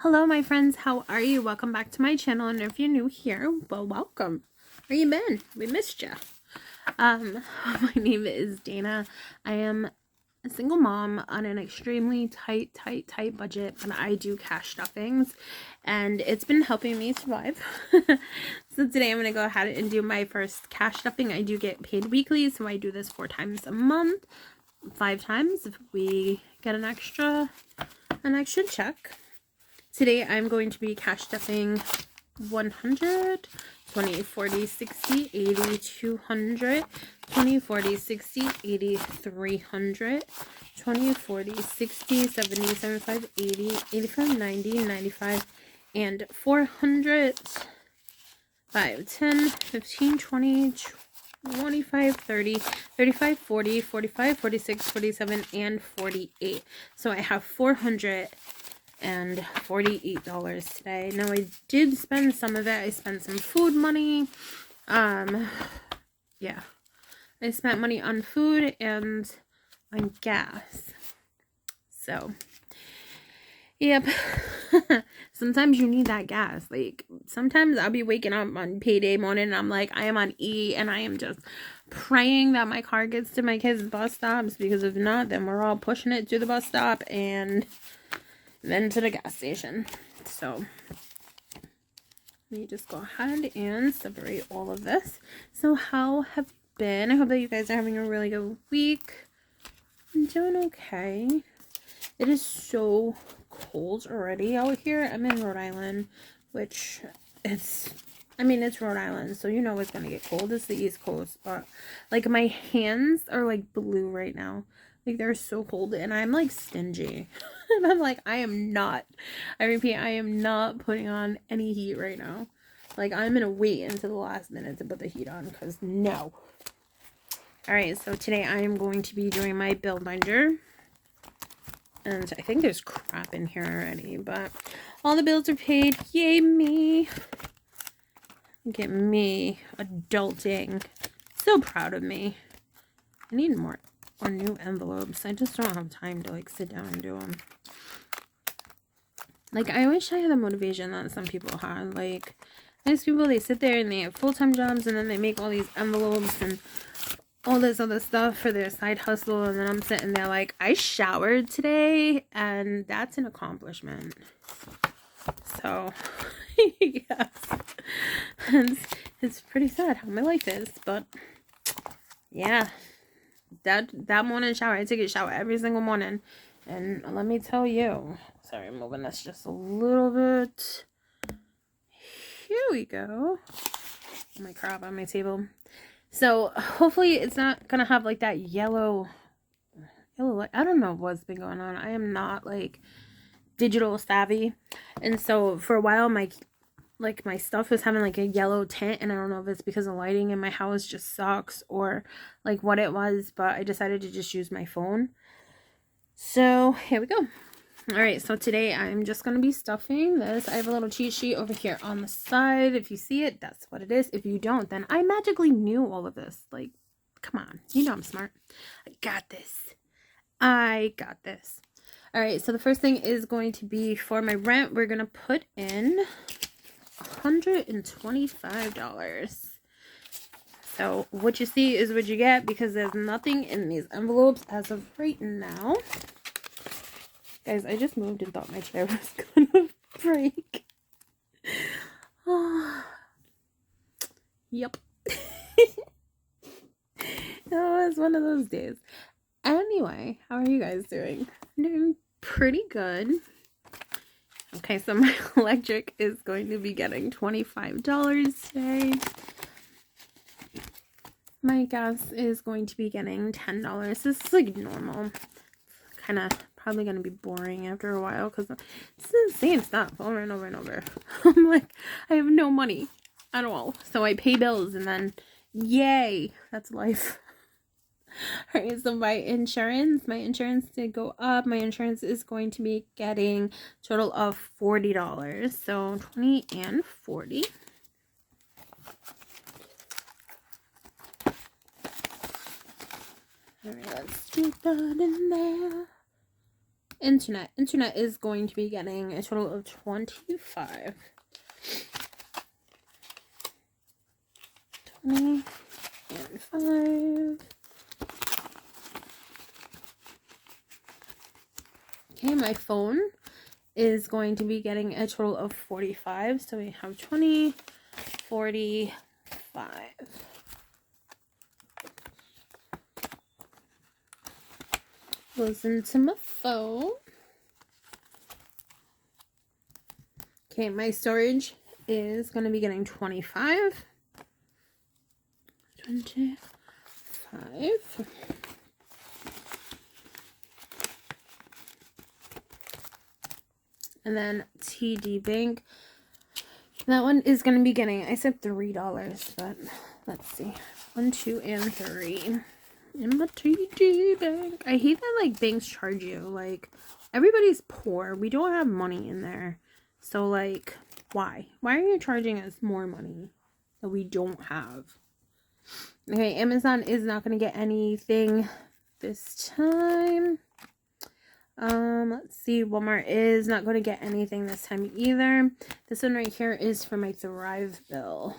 Hello, my friends. How are you? Welcome back to my channel. And if you're new here, well, welcome. Where you been? We missed you. My name is Dana. I am a single mom on an extremely tight budget, but I do cash stuffings, and it's been helping me survive. So today I'm going to go ahead and do my first cash stuffing. I do get paid weekly, so I do this 4 times a month, 5 times if we get an extra check. Today I'm going to be cash stuffing 100, 20, 40, 60, 80, 200, 20, 40, 60, 80, 300, 20, 40, 60, 70, 75, 80, 85, 90, 95, and 400, 5, 10, 15, 20, 25, 30, 35, 40, 45, 46, 47, and 48. So I have $448 today. Now I did spend some of it. I spent some food money. Yeah. I spent money on food and on gas. So, yep. Sometimes you need that gas. Like, sometimes I'll be waking up on payday morning and I'm like, I am on E and I am just praying that my car gets to my kids' bus stops, because if not, then we're all pushing it to the bus stop and then to the gas station. So let me just go ahead and separate all of this. So how have you been? I hope that you guys are having a really good week. I'm doing okay. It is so cold already out here. I'm in Rhode Island, which it's Rhode Island, so you know it's gonna get cold. It's the East Coast, but like my hands are like blue right now. Like, they're so cold, and I'm like stingy. And I'm like, I repeat, I am not putting on any heat right now. Like, I'm gonna wait until the last minute to put the heat on, because no. Alright, so today I am going to be doing my bill binder. And I think there's crap in here already, but all the bills are paid. Yay, me. Look at me, adulting. So proud of me. I need more new envelopes. I just don't have time to like sit down and do them. Like, I wish I had the motivation that some people had. Like, these people, they sit there and they have full-time jobs, and then they make all these envelopes and all this other stuff for their side hustle, and then I'm sitting there like, I showered today, and that's an accomplishment. So yes, it's pretty sad how my life is, but yeah, that morning shower, I take a shower every single morning, and let me tell you, sorry, I'm moving this just a little bit. Here we go. Oh my crap, on my table. So hopefully it's not gonna have like that yellow light. I don't know what's been going on. I am not like digital savvy, and so for a while my stuff was having like a yellow tint, and I don't know if it's because the lighting in my house just sucks or like what it was, but I decided to just use my phone. So here we go. All right, so today I'm just going to be stuffing this. I have a little cheat sheet over here on the side. If you see it, that's what it is. If you don't, then I magically knew all of this. Like, come on. You know I'm smart. I got this. I got this. All right, so the first thing is going to be for my rent. We're going to put in $125. So what you see is what you get, because there's nothing in these envelopes as of right now. Guys, I just moved and thought my chair was gonna break. Oh. Yep. Oh, it's one of those days. Anyway, how are you guys doing? I'm doing pretty good. Okay, so my electric is going to be getting $25 today. My gas is going to be getting $10. This is like normal. Kind of probably going to be boring after a while, because it's the same stuff over and over and over. I'm like, I have no money at all. So I pay bills, and then, yay, that's life. Alright, so my insurance did go up. My insurance is going to be getting a total of $40. So 20 and 40. Alright, let's do that in there. Internet is going to be getting a total of 25. 20 and 5. Okay, my phone is going to be getting a total of 45. So we have 20, 45. Goes into my phone. Okay, my storage is going to be getting 25. 25. And then TD Bank. That one is going to be getting, I said $3, but let's see. 1, 2, and 3. In my TD Bank. I hate that, like, banks charge you. Like, everybody's poor. We don't have money in there. So, like, why? Why are you charging us more money that we don't have? Okay, Amazon is not going to get anything this time. Let's see. Walmart is not going to get anything this time either. This one right here is for my Thrive bill.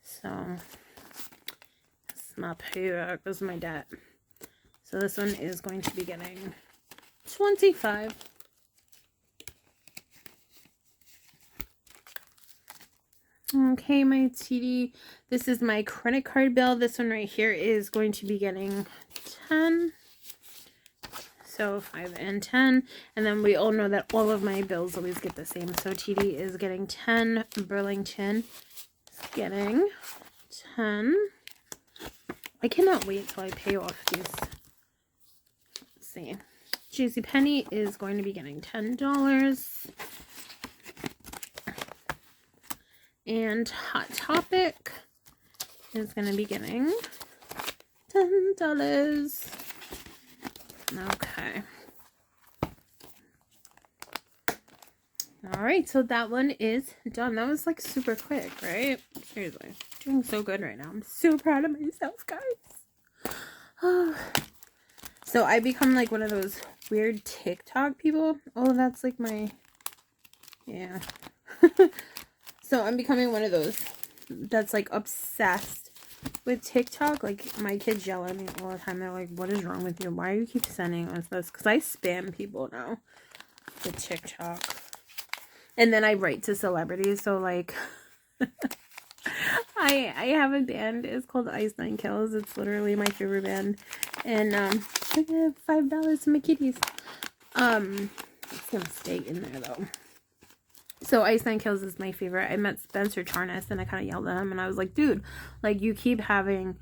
So, that's my payback. This is my debt. So, this one is going to be getting 25. Okay, my TD. This is my credit card bill. This one right here is going to be getting 10. So 5 and 10. And then we all know that all of my bills always get the same. So TD is getting 10. Burlington is getting 10. I cannot wait till I pay off these. Let's see. JCPenney is going to be getting $10. And Hot Topic is going to be getting $10. Okay. Alright, so that one is done. That was like super quick, right? Seriously. Doing so good right now. I'm so proud of myself, guys. Oh. So I become like one of those weird TikTok people. Oh, that's like my... Yeah. So I'm becoming one of those that's like obsessed with TikTok. Like my kids yell at me all the time. They're like, what is wrong with you? Why do you keep sending us this? Because I spam people now with TikTok. And then I write to celebrities. So like I have a band. It's called Ice Nine Kills. It's literally my favorite band. And I have $5 to my kitties. It's gonna stay in there though. So Ice Nine Kills is my favorite. I met Spencer Charnas and I kind of yelled at him and I was like, dude, like you keep having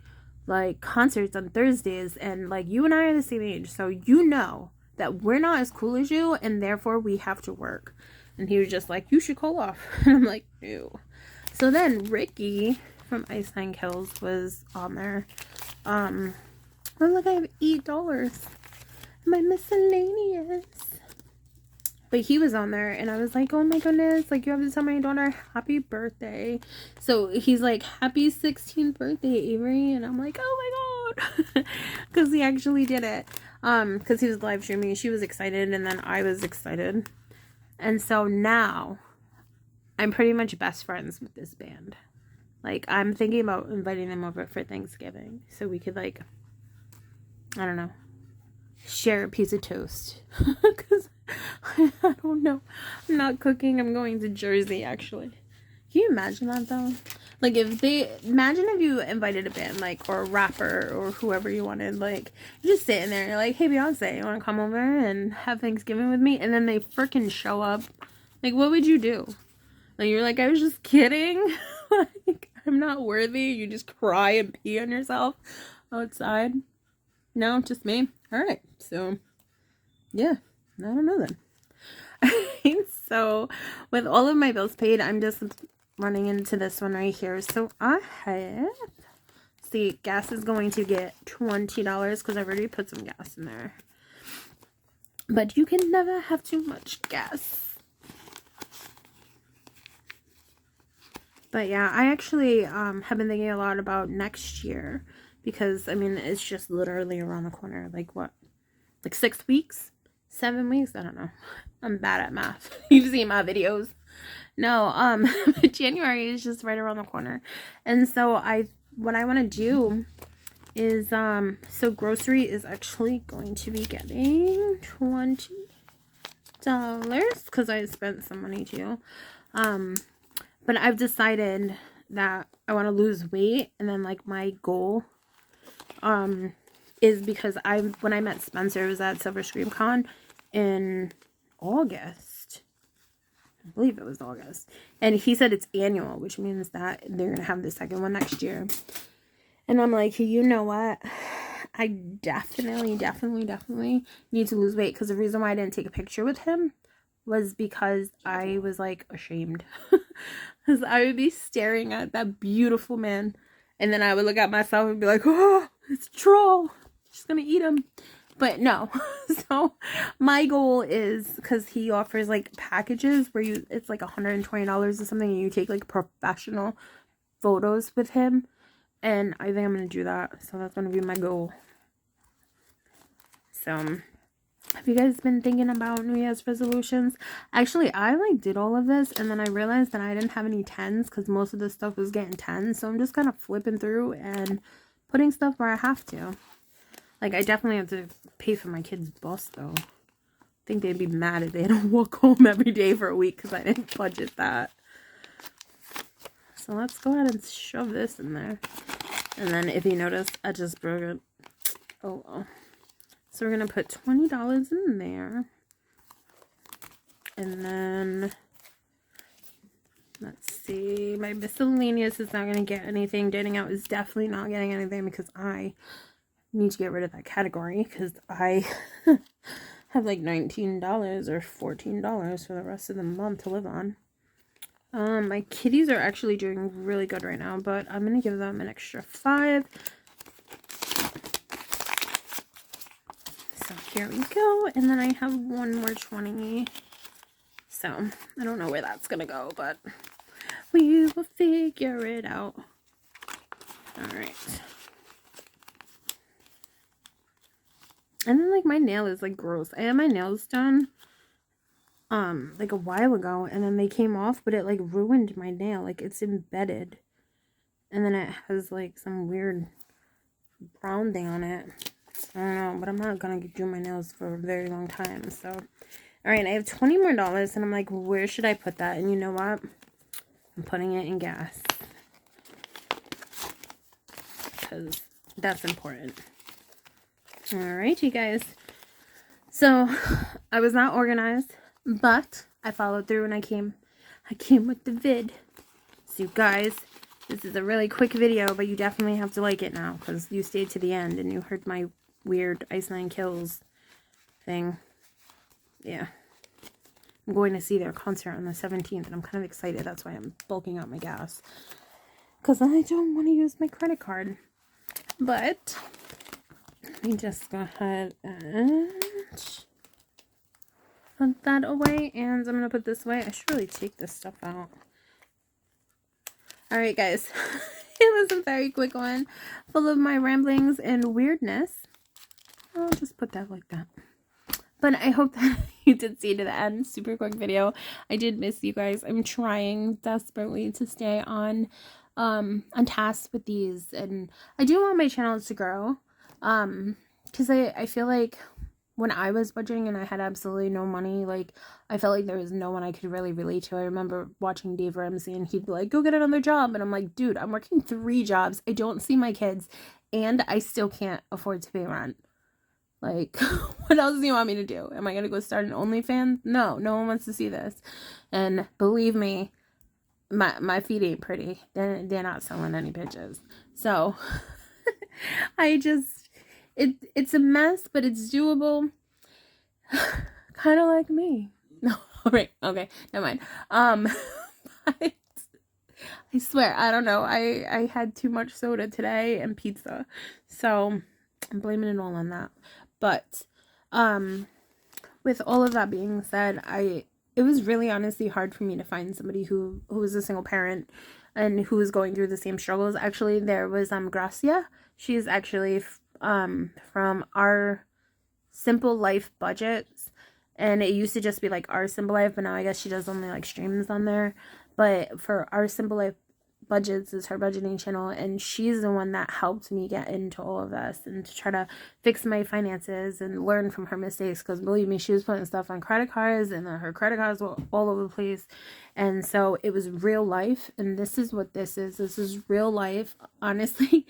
like concerts on Thursdays and like you and I are the same age. So you know that we're not as cool as you and therefore we have to work. And he was just like, you should call off. And I'm like, ew. So then Ricky from Ice Nine Kills was on there. Oh look, I have $8. My miscellaneous. But he was on there, and I was like, oh my goodness, like, you have to tell my daughter happy birthday. So he's like, happy 16th birthday, Avery. And I'm like, oh my god. Because he actually did it. Because he was live streaming. She was excited, and then I was excited. And so now, I'm pretty much best friends with this band. Like, I'm thinking about inviting them over for Thanksgiving. So we could, like, I don't know, share a piece of toast. Because I don't know. I'm not cooking. I'm going to Jersey, actually. Can you imagine that, though? Like, imagine if you invited a band, like, or a rapper, or whoever you wanted, like, you're just sitting there, and you're like, hey, Beyonce, you want to come over and have Thanksgiving with me? And then they freaking show up. Like, what would you do? Like, you're like, I was just kidding. Like, I'm not worthy. You just cry and pee on yourself outside. No, just me. All right. So, yeah. I don't know then. So, with all of my bills paid, I'm just running into this one right here. So, I have... See, gas is going to get $20 because I've already put some gas in there. But you can never have too much gas. But yeah, I actually have been thinking a lot about next year. Because, I mean, it's just literally around the corner. Like, what? Like 6 weeks? 7 weeks. I don't know. I'm bad at math. You've seen my videos. No, January is just right around the corner. And so what I want to do is, so grocery is actually going to be getting $20 because I spent some money too. But I've decided that I want to lose weight, and then like my goal, is because when I met Spencer, it was at Silver Scream Con in August. I believe it was August. And he said it's annual, which means that they're going to have the second one next year. And I'm like, you know what? I definitely need to lose weight. Because the reason why I didn't take a picture with him was because I was like ashamed. Because I would be staring at that beautiful man. And then I would look at myself and be like, oh, it's a troll. She's going to eat him. But no. So my goal is, because he offers like packages where it's like $120 or something, and you take like professional photos with him. And I think I'm going to do that. So that's going to be my goal. So have you guys been thinking about New Year's resolutions? Actually, I like did all of this, and then I realized that I didn't have any 10s because most of the stuff was getting 10s. So I'm just kind of flipping through and putting stuff where I have to. Like, I definitely have to pay for my kids' bus, though. I think they'd be mad if they had to walk home every day for a week because I didn't budget that. So let's go ahead and shove this in there. And then if you notice, I just broke it. Oh, well. So we're going to put $20 in there. And then, let's see. My miscellaneous is not going to get anything. Dating out is definitely not getting anything because I need to get rid of that category. Because I have like $19 or $14 for the rest of the month to live on. My kitties are actually doing really good right now, but I'm going to give them an extra 5. So here we go. And then I have one more 20. So I don't know where that's going to go, but we will figure it out. All right. And then like my nail is like gross. I had my nails done like a while ago, and then they came off, but it like ruined my nail. Like it's embedded, and then it has like some weird brown thing on it. I don't know, but I'm not gonna do my nails for a very long time. So all right, I have $20 more, and I'm like, where should I put that? And you know what, I'm putting it in gas because that's important. All right, you guys, so I was not organized, but I followed through and I came with the vid. So you guys, this is a really quick video, but you definitely have to like it now because you stayed to the end and you heard my weird Ice Nine Kills thing. Yeah. I'm going to see their concert on the 17th and I'm kind of excited. That's why I'm bulking out my gas. Because I don't want to use my credit card. But let me just go ahead and put that away, and I'm going to put this away. I should really take this stuff out. Alright guys, it was a very quick one, full of my ramblings and weirdness. I'll just put that like that. But I hope that you did see to the end. Super quick video. I did miss you guys. I'm trying desperately to stay on task with these, and I do want my channels to grow. Because I feel like when I was budgeting and I had absolutely no money, like, I felt like there was no one I could really relate to. I remember watching Dave Ramsey and he'd be like, go get another job. And I'm like, dude, I'm working 3 jobs. I don't see my kids and I still can't afford to pay rent. Like, what else do you want me to do? Am I going to go start an OnlyFans? No one wants to see this. And believe me, my feet ain't pretty. They're not selling any bitches. So, I just... It's a mess, but it's doable. Kind of like me. No, right, okay, never mind. I swear, I don't know. I had too much soda today and pizza, so I'm blaming it all on that. But with all of that being said, it was really honestly hard for me to find somebody who was a single parent and who was going through the same struggles. Actually, there was Gracia. She's actually from our Simple Life Budgets. And it used to just be like Our Simple Life, but now I guess she does only like streams on there. But for Our Simple Life Budgets is her budgeting channel, and she's the one that helped me get into all of this and to try to fix my finances and learn from her mistakes, because believe me, she was putting stuff on credit cards and her credit cards were all over the place. And so it was real life, and this is what this is real life. Honestly,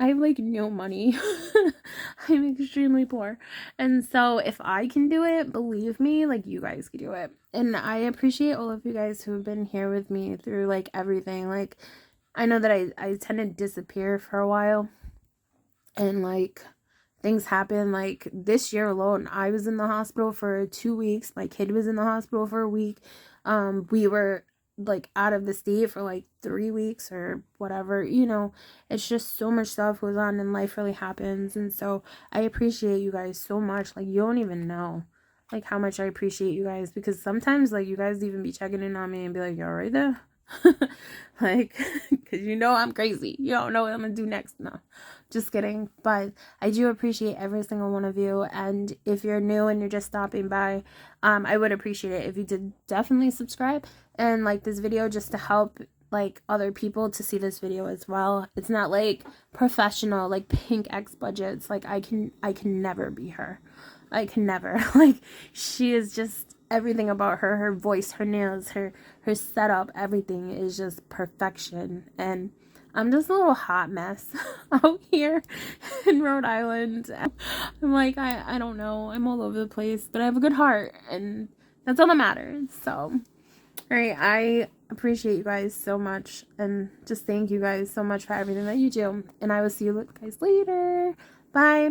I have like no money. I'm extremely poor. And so if I can do it, believe me, like you guys can do it. And I appreciate all of you guys who have been here with me through like everything. Like, I know that I tend to disappear for a while, and like things happen. Like this year alone, I was in the hospital for 2 weeks. My kid was in the hospital for a week. We were like out of the state for like 3 weeks or whatever, you know. It's just so much stuff goes on and life really happens. And so I appreciate you guys so much. Like, you don't even know like how much I appreciate you guys, because sometimes like you guys even be checking in on me and be like, you all right there? Like, because you know I'm crazy, you don't know what I'm gonna do next. No, just kidding. But I do appreciate every single one of you, and if you're new and you're just stopping by, I would appreciate it if you did definitely subscribe and like this video, just to help like other people to see this video as well. It's not like professional like Pink X budgets. Like I can never be her. I can never. Like, she is just everything about her voice, her nails, her setup, everything is just perfection. And I'm just a little hot mess out here in Rhode Island. I'm like, I don't know, I'm all over the place, but I have a good heart, and that's all that matters. So alright, I appreciate you guys so much, and just thank you guys so much for everything that you do, and I will see you guys later. Bye.